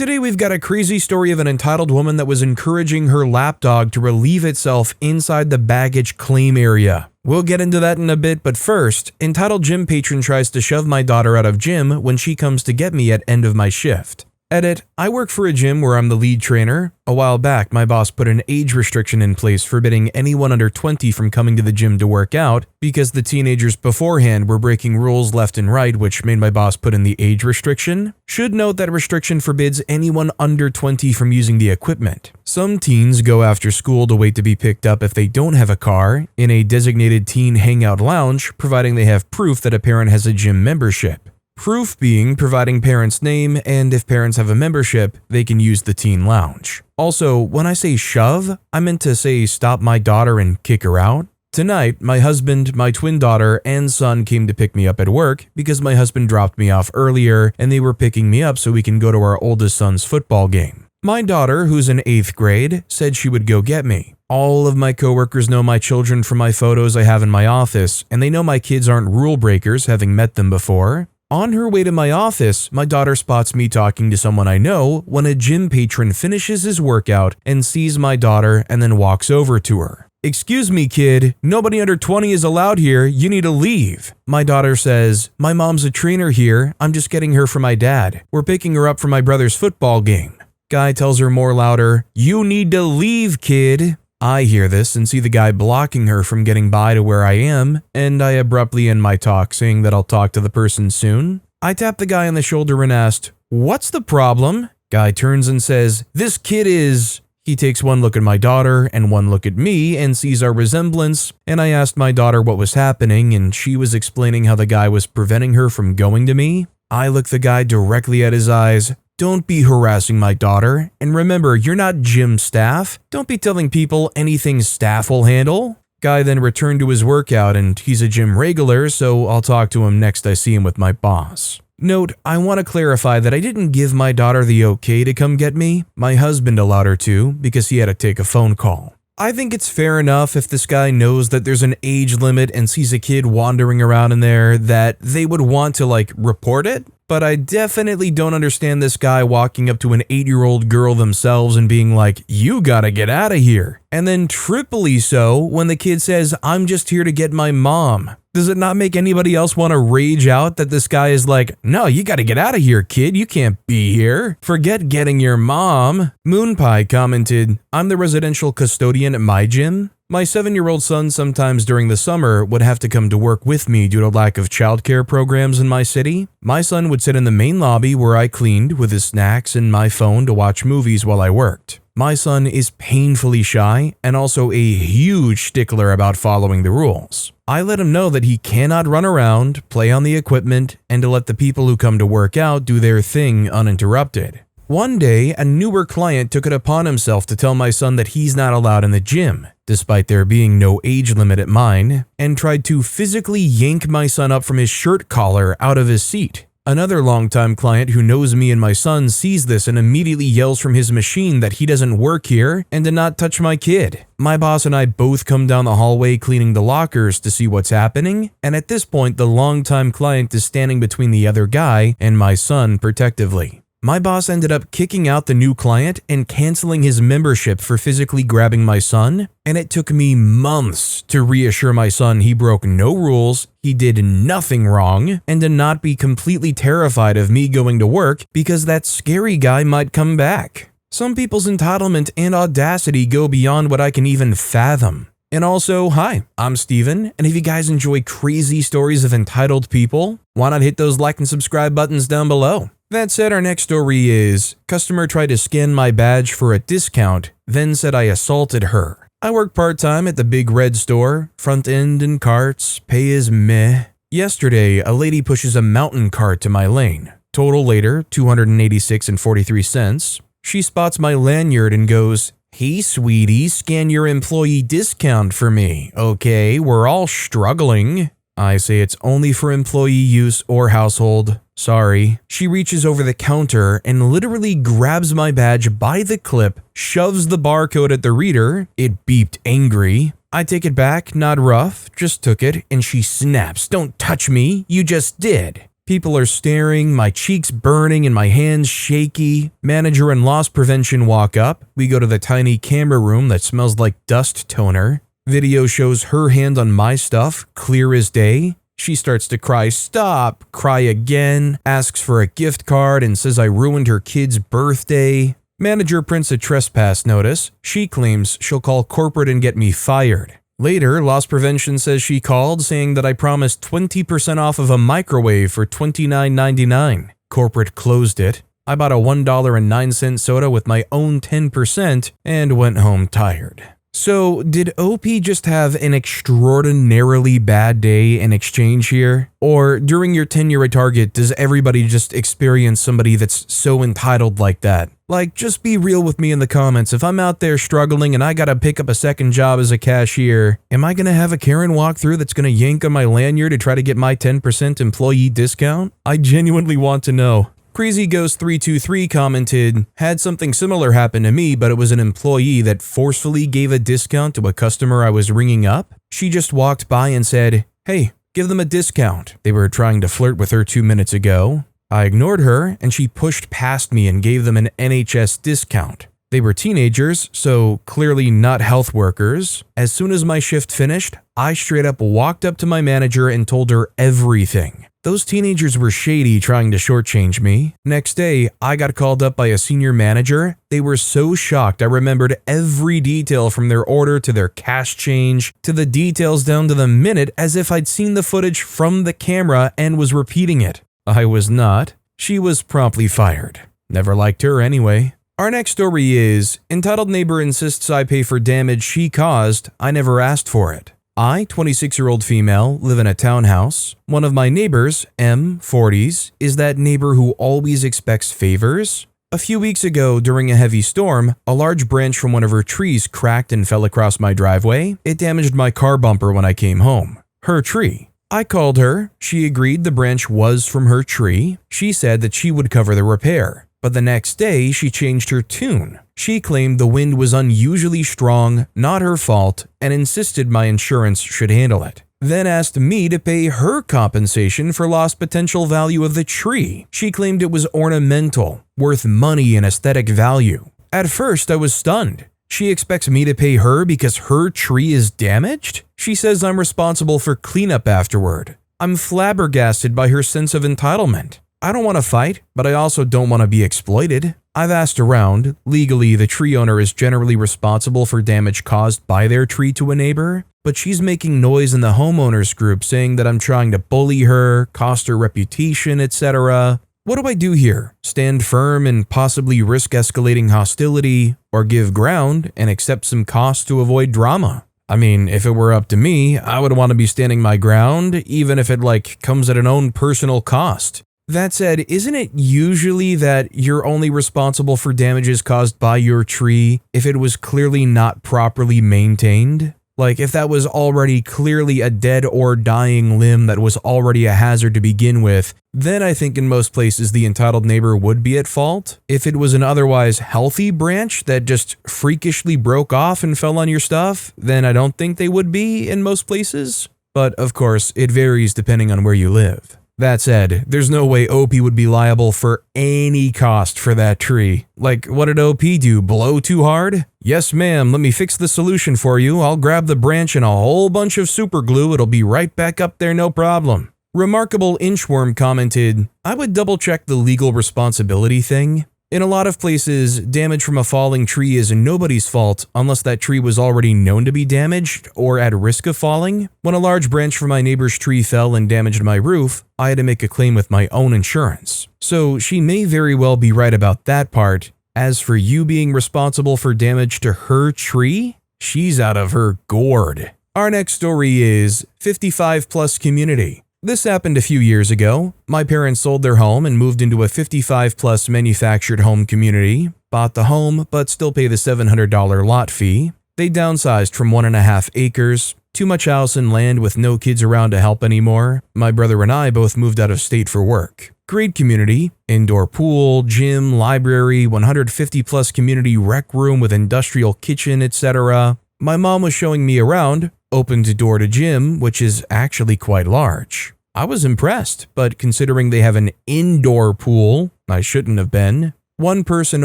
Today we've got a crazy story of an entitled woman that was encouraging her lapdog to relieve itself inside the baggage claim area. We'll get into that in a bit, but first, entitled gym patron tries to shove my daughter out of gym when she comes to get me at end of my shift. Edit, I work for a gym where I'm the lead trainer. A while back, my boss put an age restriction in place forbidding anyone under 20 from coming to the gym to work out because the teenagers beforehand were breaking rules left and right, which made my boss put in the age restriction. Should note that restriction forbids anyone under 20 from using the equipment. Some teens go after school to wait to be picked up if they don't have a car in a designated teen hangout lounge, providing they have proof that a parent has a gym membership. Proof being providing parents' name, and if parents have a membership, they can use the teen lounge. Also, when I say shove, I meant to say stop my daughter and kick her out. Tonight, my husband, my twin daughter, and son came to pick me up at work because my husband dropped me off earlier and they were picking me up so we can go to our oldest son's football game. My daughter, who's in 8th grade, said she would go get me. All of my coworkers know my children from my photos I have in my office, and they know my kids aren't rule breakers, having met them before. On her way to my office, my daughter spots me talking to someone I know when a gym patron finishes his workout and sees my daughter and then walks over to her. "Excuse me, kid, nobody under 20 is allowed here, you need to leave." My daughter says, "My mom's a trainer here, I'm just getting her for my dad. We're picking her up for my brother's football game." Guy tells her more louder, "You need to leave, kid." I hear this and see the guy blocking her from getting by to where I am, and I abruptly end my talk saying that I'll talk to the person soon. I tap the guy on the shoulder and asked, "What's the problem?" Guy turns and says, "This kid is..." He takes one look at my daughter and one look at me and sees our resemblance, and I asked my daughter what was happening and she was explaining how the guy was preventing her from going to me. I look the guy directly at his eyes. "Don't be harassing my daughter, and remember, you're not gym staff. Don't be telling people anything staff will handle." Guy then returned to his workout and he's a gym regular, so I'll talk to him next I see him with my boss. Note, I want to clarify that I didn't give my daughter the okay to come get me. My husband allowed her to because he had to take a phone call. I think it's fair enough if this guy knows that there's an age limit and sees a kid wandering around in there that they would want to report it. But I definitely don't understand this guy walking up to an 8-year-old girl themselves and being like, "You gotta get out of here." And then triply so when the kid says, "I'm just here to get my mom." Does it not make anybody else want to rage out that this guy is like, "No, you gotta get out of here, kid. You can't be here. Forget getting your mom." Moonpie commented, "I'm the residential custodian at my gym. My 7-year-old son sometimes during the summer would have to come to work with me due to lack of childcare programs in my city. My son would sit in the main lobby where I cleaned with his snacks and my phone to watch movies while I worked. My son is painfully shy and also a huge stickler about following the rules. I let him know that he cannot run around, play on the equipment, and to let the people who come to work out do their thing uninterrupted. One day, a newer client took it upon himself to tell my son that he's not allowed in the gym, despite there being no age limit at mine, and tried to physically yank my son up from his shirt collar out of his seat. Another longtime client who knows me and my son sees this and immediately yells from his machine that he doesn't work here and to not touch my kid. My boss and I both come down the hallway cleaning the lockers to see what's happening, and at this point the longtime client is standing between the other guy and my son protectively. My boss ended up kicking out the new client and canceling his membership for physically grabbing my son, and it took me months to reassure my son he broke no rules, he did nothing wrong, and to not be completely terrified of me going to work because that scary guy might come back. Some people's entitlement and audacity go beyond what I can even fathom. And also, hi, I'm Steven, and if you guys enjoy crazy stories of entitled people, why not hit those like and subscribe buttons down below? That said, our next story is, customer tried to scan my badge for a discount, then said I assaulted her. I work part-time at the Big Red store, front end and carts, pay is meh. Yesterday, a lady pushes a mountain cart to my lane. Total later, $286.43. She spots my lanyard and goes, "Hey sweetie, scan your employee discount for me. Okay, we're all struggling." I say it's only for employee use or household. Sorry. She reaches over the counter and literally grabs my badge by the clip, shoves the barcode at the reader. It beeped angry. I take it back, not rough, just took it, and she snaps, "Don't touch me, you just did." People are staring, my cheeks burning and my hands shaky. Manager and loss prevention walk up. We go to the tiny camera room that smells like dust toner. Video shows her hand on my stuff, clear as day. She starts to cry, stop, cry again, asks for a gift card and says I ruined her kid's birthday. Manager prints a trespass notice. She claims she'll call corporate and get me fired. Later, loss prevention says she called saying that I promised 20% off of a microwave for $29.99. Corporate closed it. I bought a $1.09 soda with my own 10% and went home tired. So, did OP just have an extraordinarily bad day in exchange here? Or during your tenure at Target, does everybody just experience somebody that's so entitled like that? Like, just be real with me in the comments. If I'm out there struggling and I gotta pick up a second job as a cashier, am I gonna have a Karen walk through that's gonna yank on my lanyard to try to get my 10% employee discount? I genuinely want to know. Crazy Ghost 323 commented, had something similar happen to me, but it was an employee that forcefully gave a discount to a customer I was ringing up. She just walked by and said, hey, give them a discount. They were trying to flirt with her 2 minutes ago. I ignored her and she pushed past me and gave them an NHS discount. They were teenagers, so clearly not health workers. As soon as my shift finished, I straight up walked up to my manager and told her everything. Those teenagers were shady trying to shortchange me. Next day, I got called up by a senior manager. They were so shocked I remembered every detail from their order to their cash change to the details down to the minute as if I'd seen the footage from the camera and was repeating it. I was not. She was promptly fired. Never liked her anyway. Our next story is, entitled neighbor insists I pay for damage she caused. I never asked for it. I, 26-year-old female, live in a townhouse. One of my neighbors, M, 40s, is that neighbor who always expects favors. A few weeks ago, during a heavy storm, a large branch from one of her trees cracked and fell across my driveway. It damaged my car bumper when I came home. Her tree. I called her. She agreed the branch was from her tree. She said that she would cover the repair. But the next day, she changed her tune. She claimed the wind was unusually strong, not her fault, and insisted my insurance should handle it. Then asked me to pay her compensation for lost potential value of the tree. She claimed it was ornamental, worth money and aesthetic value. At first, I was stunned. She expects me to pay her because her tree is damaged? She says I'm responsible for cleanup afterward. I'm flabbergasted by her sense of entitlement. I don't want to fight, but I also don't want to be exploited. I've asked around. Legally, the tree owner is generally responsible for damage caused by their tree to a neighbor, but she's making noise in the homeowners group saying that I'm trying to bully her, cost her reputation, etc. What do I do here? Stand firm and possibly risk escalating hostility, or give ground and accept some costs to avoid drama? I mean, if it were up to me, I would want to be standing my ground, even if it comes at an own personal cost. That said, isn't it usually that you're only responsible for damages caused by your tree if it was clearly not properly maintained? Like if that was already clearly a dead or dying limb that was already a hazard to begin with, then I think in most places the entitled neighbor would be at fault. If it was an otherwise healthy branch that just freakishly broke off and fell on your stuff, then I don't think they would be in most places. But of course, it varies depending on where you live. That said, there's no way OP would be liable for any cost for that tree. Like, what did OP do, blow too hard? Yes ma'am, let me fix the solution for you. I'll grab the branch and a whole bunch of super glue. It'll be right back up there, no problem. Remarkable Inchworm commented, I would double check the legal responsibility thing. In a lot of places, damage from a falling tree is nobody's fault unless that tree was already known to be damaged or at risk of falling. When a large branch from my neighbor's tree fell and damaged my roof, I had to make a claim with my own insurance. So she may very well be right about that part. As for you being responsible for damage to her tree, she's out of her gourd. Our next story is 55 plus community. This happened a few years ago. My parents sold their home and moved into a 55-plus manufactured home community, bought the home but still pay the $700 lot fee. They downsized from 1.5 acres, too much house and land with no kids around to help anymore. My brother and I both moved out of state for work. Great community, indoor pool, gym, library, 150-plus community rec room with industrial kitchen, etc. My mom was showing me around, opened door to gym, which is actually quite large. I was impressed, but considering they have an indoor pool, I shouldn't have been. One person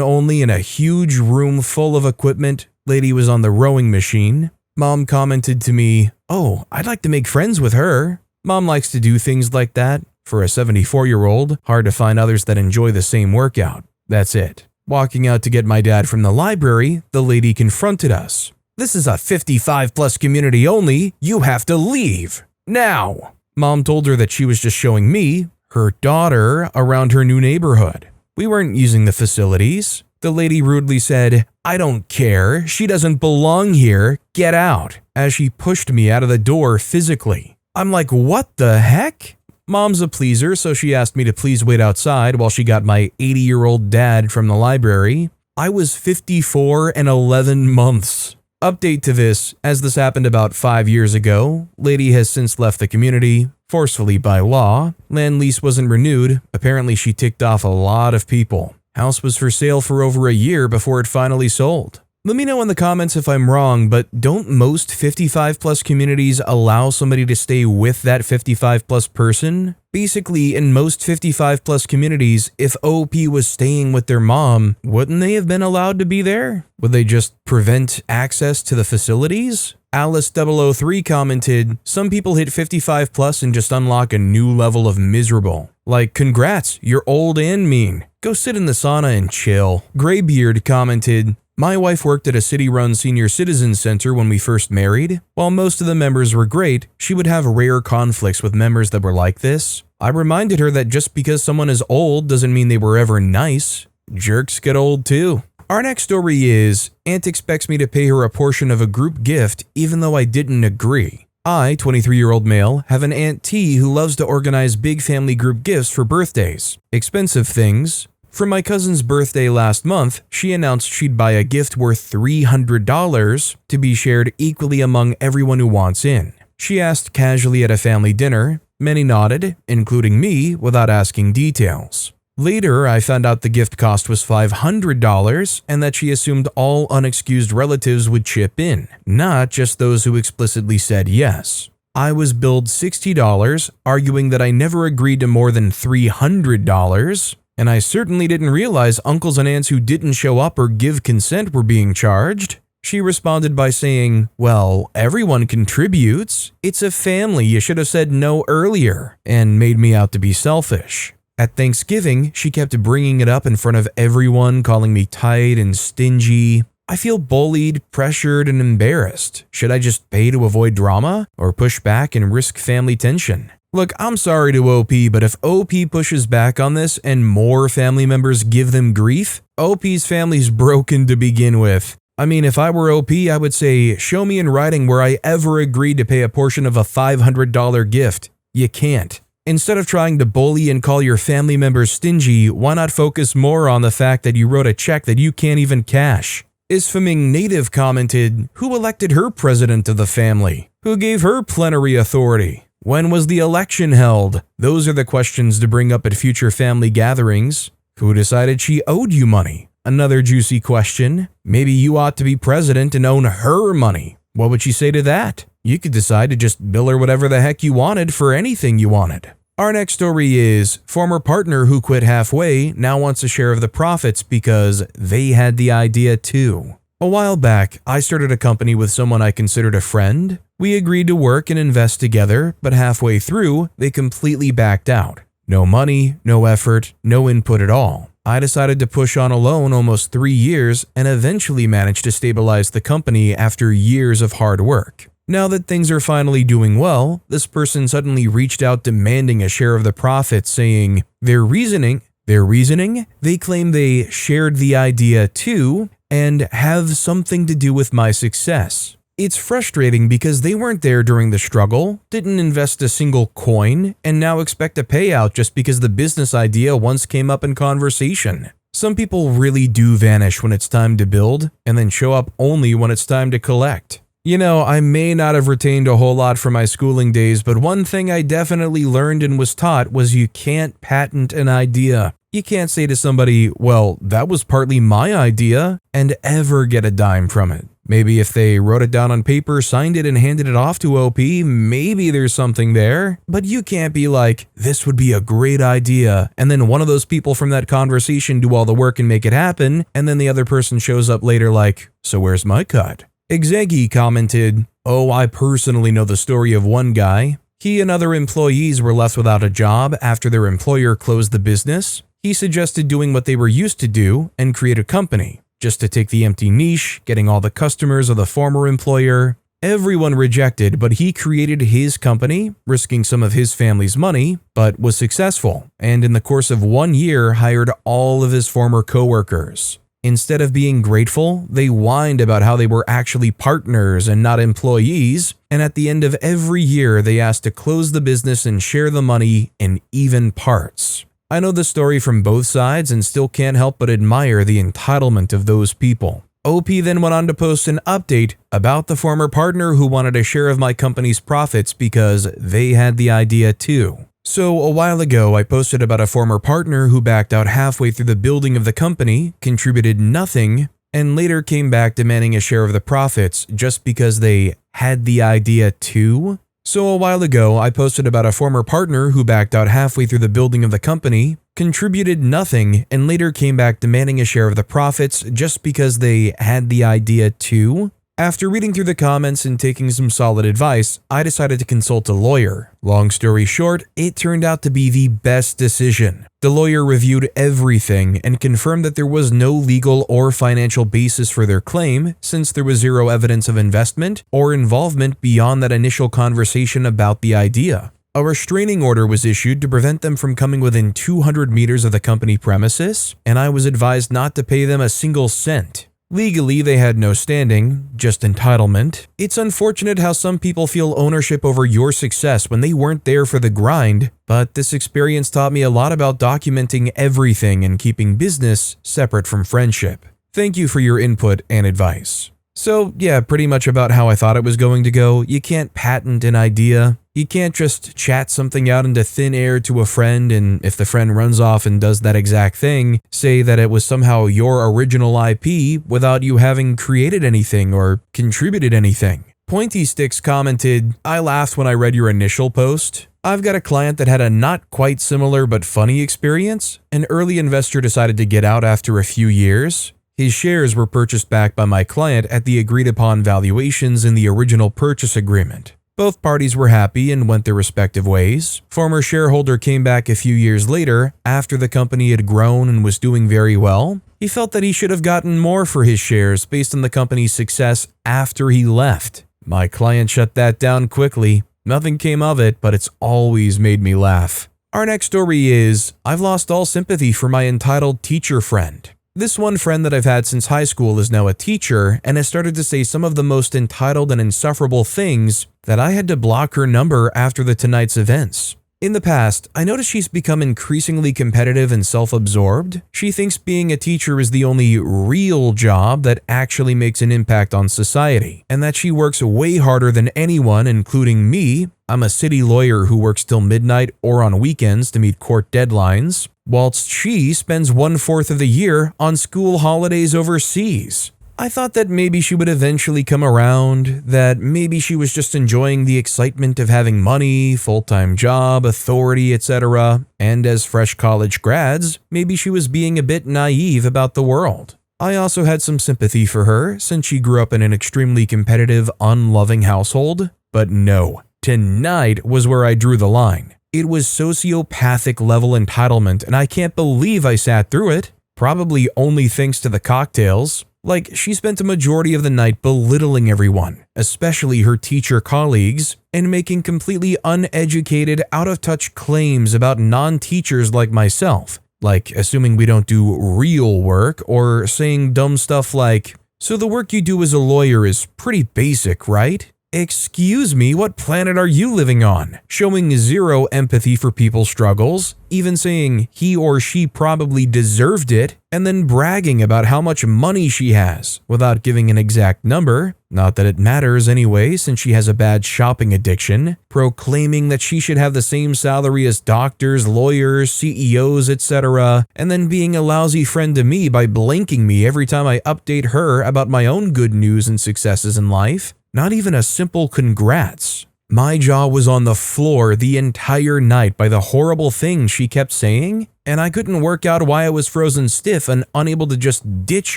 only in a huge room full of equipment. Lady was on the rowing machine. Mom commented to me, "Oh, I'd like to make friends with her." Mom likes to do things like that. For a 74-year-old, hard to find others that enjoy the same workout. That's it. Walking out to get my dad from the library, the lady confronted us. "This is a 55-plus community only. You have to leave. Now." Mom told her that she was just showing me, her daughter, around her new neighborhood. We weren't using the facilities. The lady rudely said, "I don't care. She doesn't belong here. Get out," as she pushed me out of the door physically. I'm like, what the heck? Mom's a pleaser, so she asked me to please wait outside while she got my 80-year-old dad from the library. I was 54 and 11 months. Update to this, as this happened about 5 years ago, lady has since left the community, forcefully by law. Land lease wasn't renewed. Apparently she ticked off a lot of people. House was for sale for over a year before it finally sold. Let me know in the comments if I'm wrong, but don't most 55-plus communities allow somebody to stay with that 55-plus person? Basically, in most 55-plus communities, if OP was staying with their mom, wouldn't they have been allowed to be there? Would they just prevent access to the facilities? Alice003 commented, "Some people hit 55-plus and just unlock a new level of miserable. Like, congrats, you're old and mean. Go sit in the sauna and chill." Graybeard commented, "My wife worked at a city-run senior citizen center when we first married. While most of the members were great, she would have rare conflicts with members that were like this. I reminded her that just because someone is old doesn't mean they were ever nice. Jerks get old too." Our next story is, Aunt expects me to pay her a portion of a group gift even though I didn't agree. I, 23-year-old male, have an Aunt T who loves to organize big family group gifts for birthdays. Expensive things. For my cousin's birthday last month, she announced she'd buy a gift worth $300 to be shared equally among everyone who wants in. She asked casually at a family dinner. Many nodded, including me, without asking details. Later, I found out the gift cost was $500 and that she assumed all unexcused relatives would chip in, not just those who explicitly said yes. I was billed $60, arguing that I never agreed to more than $300. And I certainly didn't realize uncles and aunts who didn't show up or give consent were being charged. She responded by saying, "Well, everyone contributes. It's a family, you should have said no earlier," and made me out to be selfish. At Thanksgiving, she kept bringing it up in front of everyone, calling me tight and stingy. I feel bullied, pressured, and embarrassed. Should I just pay to avoid drama, or push back and risk family tension? Look, I'm sorry to OP, but if OP pushes back on this and more family members give them grief, OP's family's broken to begin with. I mean, if I were OP, I would say, show me in writing where I ever agreed to pay a portion of a $500 gift. You can't. Instead of trying to bully and call your family members stingy, why not focus more on the fact that you wrote a check that you can't even cash? Isfaming Native commented, "Who elected her president of the family? Who gave her plenary authority? When was the election held?" Those are the questions to bring up at future family gatherings. Who decided she owed you money? Another juicy question. Maybe you ought to be president and own her money. What would she say to that? You could decide to just bill her whatever the heck you wanted for anything you wanted. Our next story is, former partner who quit halfway now wants a share of the profits because they had the idea too. A while back, I started a company with someone I considered a friend. We agreed to work and invest together, but halfway through, they completely backed out. No money, no effort, no input at all. I decided to push on alone almost 3 years and eventually managed to stabilize the company after years of hard work. Now that things are finally doing well, this person suddenly reached out demanding a share of the profits, saying their reasoning, they claim they shared the idea too and have something to do with my success. It's frustrating because they weren't there during the struggle, didn't invest a single coin, and now expect a payout just because the business idea once came up in conversation. Some people really do vanish when it's time to build, and then show up only when it's time to collect. You know, I may not have retained a whole lot from my schooling days, but one thing I definitely learned and was taught was you can't patent an idea. You can't say to somebody, well, that was partly my idea, and ever get a dime from it. Maybe if they wrote it down on paper, signed it, and handed it off to OP, maybe there's something there. But you can't be like, this would be a great idea, and then one of those people from that conversation do all the work and make it happen, and then the other person shows up later like, so where's my cut? Exegi commented, oh, I personally know the story of one guy. He and other employees were left without a job after their employer closed the business. He suggested doing what they were used to do and create a company, just to take the empty niche, getting all the customers of the former employer. Everyone rejected, but he created his company, risking some of his family's money, but was successful, and in the course of 1 year hired all of his former coworkers. Instead of being grateful, they whined about how they were actually partners and not employees, and at the end of every year they asked to close the business and share the money in even parts. I know the story from both sides and still can't help but admire the entitlement of those people. OP then went on to post an update about the former partner who wanted a share of my company's profits because they had the idea too. So a while ago, I posted about a former partner who backed out halfway through the building of the company, contributed nothing, and later came back demanding a share of the profits just because they had the idea too. So a while ago, I posted about a former partner who backed out halfway through the building of the company, contributed nothing, and later came back demanding a share of the profits just because they had the idea too. After reading through the comments and taking some solid advice, I decided to consult a lawyer. Long story short, it turned out to be the best decision. The lawyer reviewed everything and confirmed that there was no legal or financial basis for their claim since there was zero evidence of investment or involvement beyond that initial conversation about the idea. A restraining order was issued to prevent them from coming within 200 meters of the company premises, and I was advised not to pay them a single cent. Legally, they had no standing, just entitlement. It's unfortunate how some people feel ownership over your success when they weren't there for the grind, but this experience taught me a lot about documenting everything and keeping business separate from friendship. Thank you for your input and advice. So yeah, pretty much about how I thought it was going to go. You can't patent an idea. You can't just chat something out into thin air to a friend, and if the friend runs off and does that exact thing, say that it was somehow your original IP without you having created anything or contributed anything. Pointy Sticks commented, I laughed when I read your initial post. I've got a client that had a not quite similar but funny experience. An early investor decided to get out after a few years. His shares were purchased back by my client at the agreed upon valuations in the original purchase agreement. Both parties were happy and went their respective ways. Former shareholder came back a few years later after the company had grown and was doing very well. He felt that he should have gotten more for his shares based on the company's success after he left. My client shut that down quickly. Nothing came of it, but it's always made me laugh. Our next story is, I've lost all sympathy for my entitled teacher friend. This one friend that I've had since high school is now a teacher and has started to say some of the most entitled and insufferable things that I had to block her number after the tonight's events. In the past, I noticed she's become increasingly competitive and self-absorbed. She thinks being a teacher is the only real job that actually makes an impact on society, and that she works way harder than anyone, including me. I'm a city lawyer who works till midnight or on weekends to meet court deadlines, whilst she spends 1/4 of the year on school holidays overseas. I thought that maybe she would eventually come around, that maybe she was just enjoying the excitement of having money, full-time job, authority, etc. And as fresh college grads, maybe she was being a bit naive about the world. I also had some sympathy for her since she grew up in an extremely competitive, unloving household. But no, tonight was where I drew the line. It was sociopathic level entitlement, and I can't believe I sat through it. Probably only thanks to the cocktails. Like, she spent a majority of the night belittling everyone, especially her teacher colleagues, and making completely uneducated, out-of-touch claims about non-teachers like myself, like assuming we don't do real work, or saying dumb stuff like, "So the work you do as a lawyer is pretty basic, right?" Excuse me, what planet are you living on? Showing zero empathy for people's struggles, even saying he or she probably deserved it, and then bragging about how much money she has, without giving an exact number, not that it matters anyway since she has a bad shopping addiction, proclaiming that she should have the same salary as doctors, lawyers, CEOs, etc., and then being a lousy friend to me by blanking me every time I update her about my own good news and successes in life. Not even a simple congrats. My jaw was on the floor the entire night by the horrible things she kept saying, and I couldn't work out why I was frozen stiff and unable to just ditch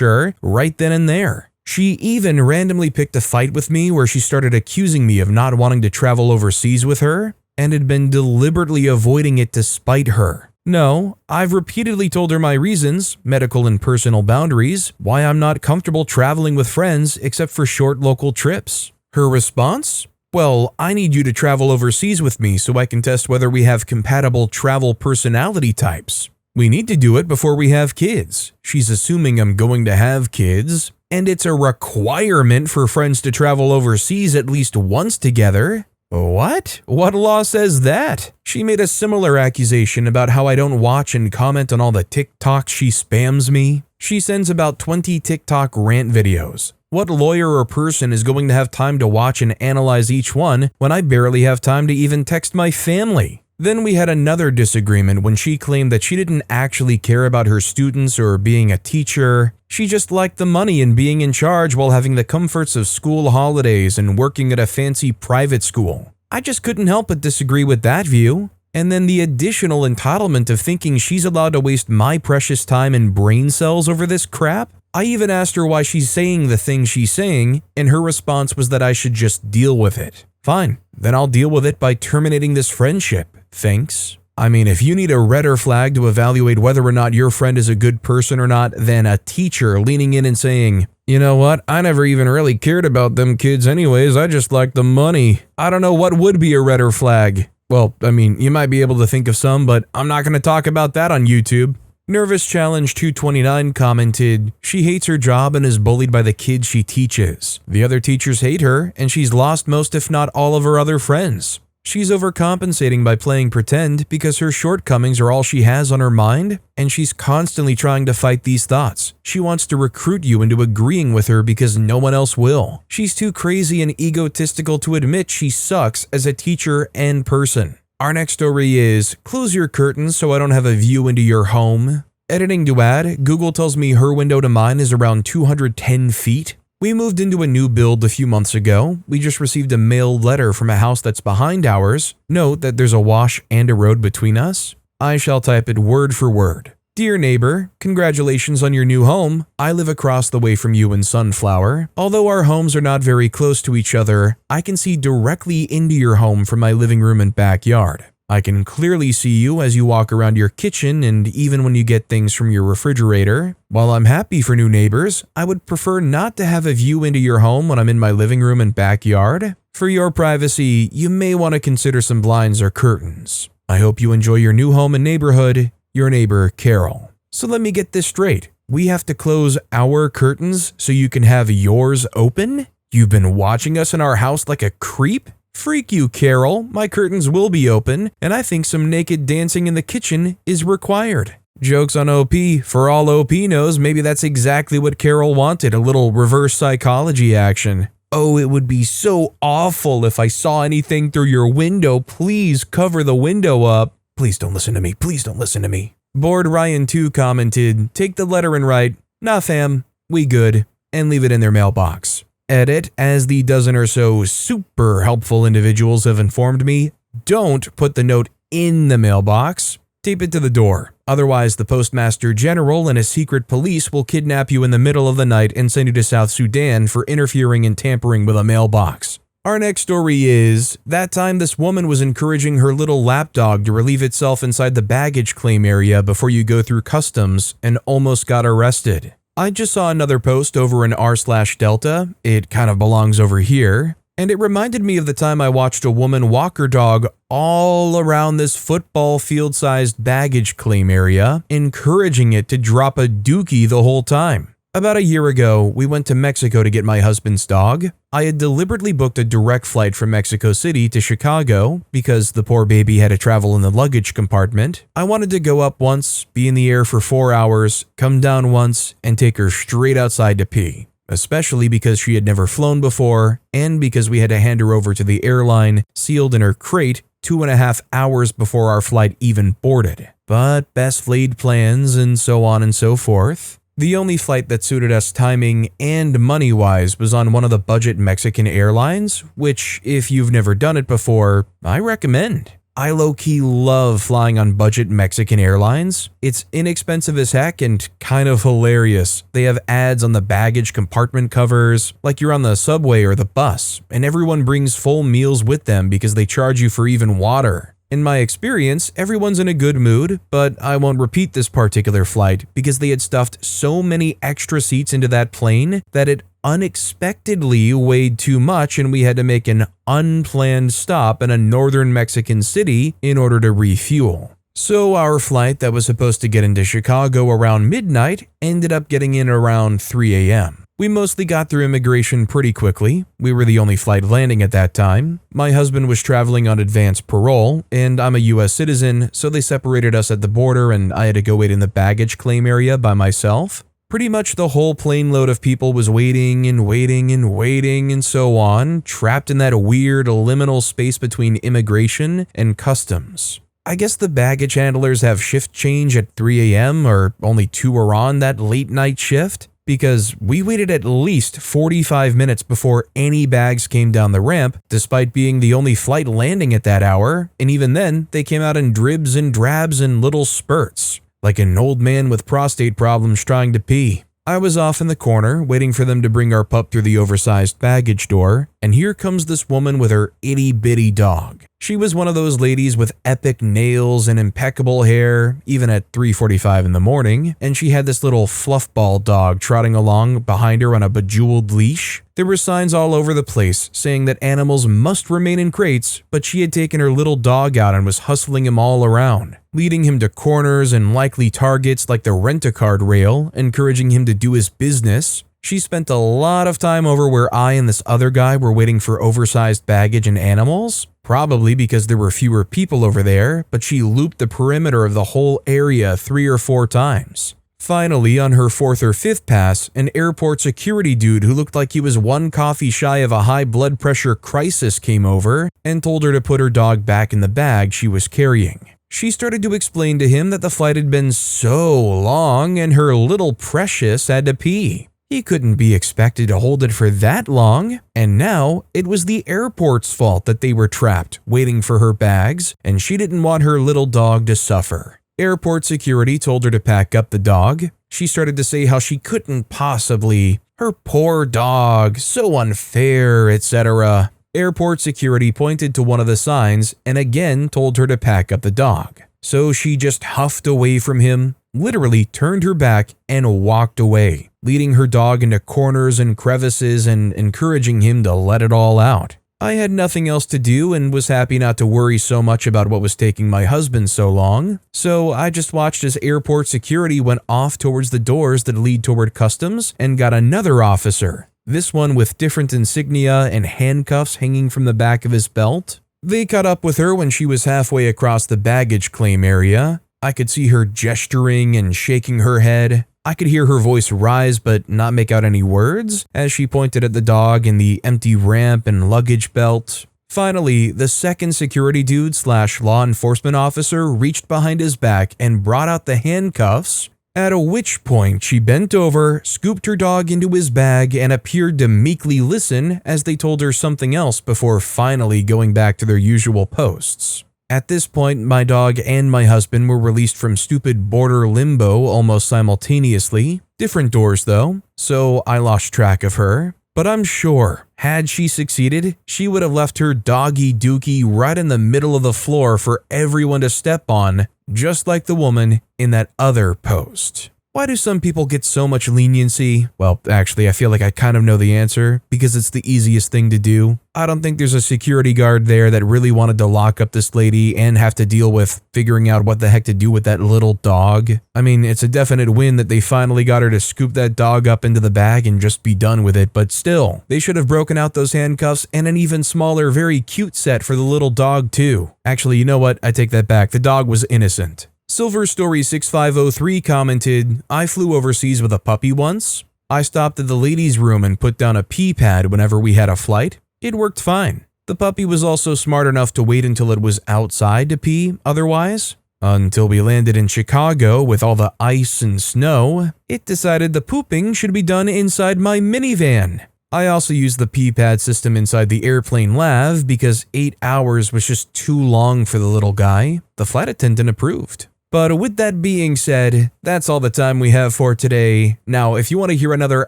her right then and there. She even randomly picked a fight with me where she started accusing me of not wanting to travel overseas with her, and had been deliberately avoiding it to spite her. No, I've repeatedly told her my reasons, medical and personal boundaries, why I'm not comfortable traveling with friends except for short local trips. Her response? Well, I need you to travel overseas with me so I can test whether we have compatible travel personality types. We need to do it before we have kids. She's assuming I'm going to have kids, and it's a requirement for friends to travel overseas at least once together. What? What law says that? She made a similar accusation about how I don't watch and comment on all the TikToks she spams me. She sends about 20 TikTok rant videos. What lawyer or person is going to have time to watch and analyze each one when I barely have time to even text my family? Then we had another disagreement when she claimed that she didn't actually care about her students or being a teacher. She just liked the money and being in charge while having the comforts of school holidays and working at a fancy private school. I just couldn't help but disagree with that view. And then the additional entitlement of thinking she's allowed to waste my precious time and brain cells over this crap. I even asked her why she's saying the things she's saying, and her response was that I should just deal with it. Fine, then I'll deal with it by terminating this friendship. Thanks. I mean, if you need a redder flag to evaluate whether or not your friend is a good person or not, then a teacher leaning in and saying, you know what, I never even really cared about them kids anyways, I just like the money. I don't know what would be a redder flag. Well, I mean, you might be able to think of some, but I'm not going to talk about that on YouTube. Nervous Challenge 229 commented, she hates her job and is bullied by the kids she teaches. The other teachers hate her, and she's lost most if not all of her other friends. She's overcompensating by playing pretend because her shortcomings are all she has on her mind, and she's constantly trying to fight these thoughts. She wants to recruit you into agreeing with her because no one else will. She's too crazy and egotistical to admit she sucks as a teacher and person. Our next story is, close your curtains so I don't have a view into your home. Editing to add, Google tells me her window to mine is around 210 feet. We moved into a new build a few months ago. We just received a mailed letter from a house that's behind ours. Note that there's a wash and a road between us. I shall type it word for word. Dear neighbor, congratulations on your new home. I live across the way from you in Sunflower. Although our homes are not very close to each other, I can see directly into your home from my living room and backyard. I can clearly see you as you walk around your kitchen and even when you get things from your refrigerator. While I'm happy for new neighbors, I would prefer not to have a view into your home when I'm in my living room and backyard. For your privacy, you may want to consider some blinds or curtains. I hope you enjoy your new home and neighborhood. Your neighbor, Carol. So let me get this straight. We have to close our curtains so you can have yours open? You've been watching us in our house like a creep? Freak you, Carol. My curtains will be open, and I think some naked dancing in the kitchen is required. Jokes on OP. For all OP knows, maybe that's exactly what Carol wanted, a little reverse psychology action. Oh, it would be so awful if I saw anything through your window. Please cover the window up. Please don't listen to me. Please don't listen to me. Bored Ryan 2 commented, take the letter and write, nah fam, we good, and leave it in their mailbox. Edit, as the dozen or so super helpful individuals have informed me, don't put the note in the mailbox. Tape it to the door. Otherwise, the Postmaster General and a secret police will kidnap you in the middle of the night and send you to South Sudan for interfering and tampering with a mailbox. Our next story is, that time this woman was encouraging her little lapdog to relieve itself inside the baggage claim area before you go through customs and almost got arrested. I just saw another post over in r/Delta, it kind of belongs over here, and it reminded me of the time I watched a woman walk her dog all around this football field-sized baggage claim area, encouraging it to drop a dookie the whole time. About a year ago, we went to Mexico to get my husband's dog. I had deliberately booked a direct flight from Mexico City to Chicago because the poor baby had to travel in the luggage compartment. I wanted to go up once, be in the air for 4 hours, come down once, and take her straight outside to pee. Especially because she had never flown before, and because we had to hand her over to the airline, sealed in her crate, 2.5 hours before our flight even boarded. But best laid plans and so on and so forth. The only flight that suited us timing and money-wise was on one of the budget Mexican airlines, which, if you've never done it before, I recommend. I low-key love flying on budget Mexican airlines. It's inexpensive as heck and kind of hilarious. They have ads on the baggage compartment covers, like you're on the subway or the bus, and everyone brings full meals with them because they charge you for even water. In my experience, everyone's in a good mood, but I won't repeat this particular flight because they had stuffed so many extra seats into that plane that it unexpectedly weighed too much and we had to make an unplanned stop in a northern Mexican city in order to refuel. So our flight that was supposed to get into Chicago around midnight ended up getting in around 3 a.m. We mostly got through immigration pretty quickly. We were the only flight landing at that time. My husband was traveling on advance parole, and I'm a US citizen, so they separated us at the border and I had to go wait in the baggage claim area by myself. Pretty much the whole plane load of people was waiting and waiting and waiting and so on, trapped in that weird liminal space between immigration and customs. I guess the baggage handlers have shift change at 3 a.m. or only 2 are on that late night shift. Because we waited at least 45 minutes before any bags came down the ramp, despite being the only flight landing at that hour, and even then, they came out in dribs and drabs and little spurts, like an old man with prostate problems trying to pee. I was off in the corner, waiting for them to bring our pup through the oversized baggage door, and here comes this woman with her itty-bitty dog. She was one of those ladies with epic nails and impeccable hair, even at 3:45 in the morning, and she had this little fluffball dog trotting along behind her on a bejeweled leash. There were signs all over the place saying that animals must remain in crates, but she had taken her little dog out and was hustling him all around, leading him to corners and likely targets like the rent-a-car rail, encouraging him to do his business. She spent a lot of time over where I and this other guy were waiting for oversized baggage and animals, probably because there were fewer people over there, but she looped the perimeter of the whole area 3 or 4 times. Finally, on her 4th or 5th pass, an airport security dude who looked like he was one coffee shy of a high blood pressure crisis came over and told her to put her dog back in the bag she was carrying. She started to explain to him that the flight had been so long and her little precious had to pee. He couldn't be expected to hold it for that long, and now it was the airport's fault that they were trapped, waiting for her bags, and she didn't want her little dog to suffer. Airport security told her to pack up the dog. She started to say how she couldn't possibly, her poor dog, so unfair, etc. Airport security pointed to one of the signs and again told her to pack up the dog. So she just huffed away from him, literally turned her back and walked away, leading her dog into corners and crevices and encouraging him to let it all out. I had nothing else to do and was happy not to worry so much about what was taking my husband so long, so I just watched as airport security went off towards the doors that lead toward customs and got another officer, this one with different insignia and handcuffs hanging from the back of his belt. They caught up with her when she was halfway across the baggage claim area. I could see her gesturing and shaking her head. I could hear her voice rise but not make out any words as she pointed at the dog and the empty ramp and luggage belt. Finally, the second security dude / law enforcement officer reached behind his back and brought out the handcuffs, at which point she bent over, scooped her dog into his bag, and appeared to meekly listen as they told her something else before finally going back to their usual posts. At this point, my dog and my husband were released from stupid border limbo almost simultaneously. Different doors though, so I lost track of her. But I'm sure, had she succeeded, she would have left her doggy dookie right in the middle of the floor for everyone to step on, just like the woman in that other post. Why do some people get so much leniency? Well, actually, I feel like I kind of know the answer, because it's the easiest thing to do. I don't think there's a security guard there that really wanted to lock up this lady and have to deal with figuring out what the heck to do with that little dog. I mean, it's a definite win that they finally got her to scoop that dog up into the bag and just be done with it, but still, they should have broken out those handcuffs and an even smaller, very cute set for the little dog too. Actually, you know what? I take that back. The dog was innocent. Silver Story 6503 commented, I flew overseas with a puppy once. I stopped at the ladies' room and put down a pee pad whenever we had a flight. It worked fine. The puppy was also smart enough to wait until it was outside to pee otherwise. Until we landed in Chicago with all the ice and snow, it decided the pooping should be done inside my minivan. I also used the pee pad system inside the airplane lav because 8 hours was just too long for the little guy. The flight attendant approved. But with that being said, that's all the time we have for today. Now, if you want to hear another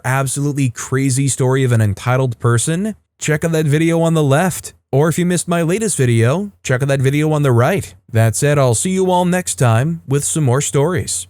absolutely crazy story of an entitled person, check out that video on the left. Or if you missed my latest video, check out that video on the right. That said, I'll see you all next time with some more stories.